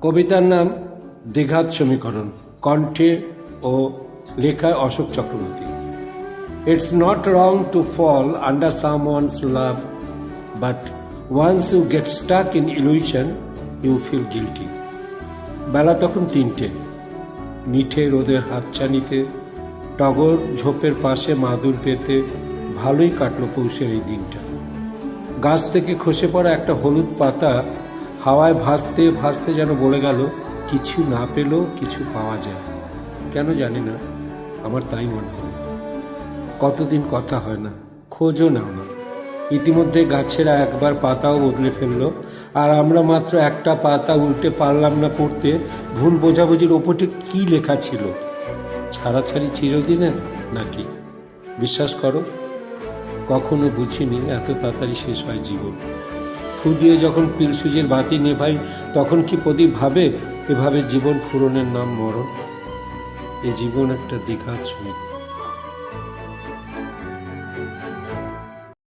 কবিতার নাম দ্বিঘাত সমীকরণ, কণ্ঠে ও লেখায় Ashok Chakraborty. It's not wrong to fall under someone's love, but once you get stuck in illusion, you feel guilty. বেলা তখন 3টে। মিঠে রোদের হাতছানিতে টগর ঝোপের পাশে মাদুর পেতে ভালোই কাটলো পৌষের এই দিনটা। গাছ থেকে খসে পড়া একটা হলুদ পাতা হাওয়ায় ভাসতে ভাসতে যেন বলে গেল, কিছু না পেলেও কিছু পাওয়া যায়। কেন জানি না, আমার তাই মনে হয়। কতদিন কথা হয় না, খোঁজও নাও না। ইতিমধ্যে গাছেরা একবার পাতাও বদলে ফেললো, আর আমরা মাত্র একটা পাতা উল্টে পারলাম না পড়তে। ভুল বোঝাবুঝির ওপরটি কি লেখা ছিল? ছাড়াছাড়ি চিরদিনের নাকি? বিশ্বাস করো, কখনো বুঝিনি এত তাড়াতাড়ি শেষ হয় জীবন। ফু দিয়ে যখন পিলসুজের বাতি নেভাই, তখন কি প্রদীপ ভাবে এভাবে জীবন ফুরনের নাম মরণ? এ জীবন একটা দ্বিঘাত সমীকরণ।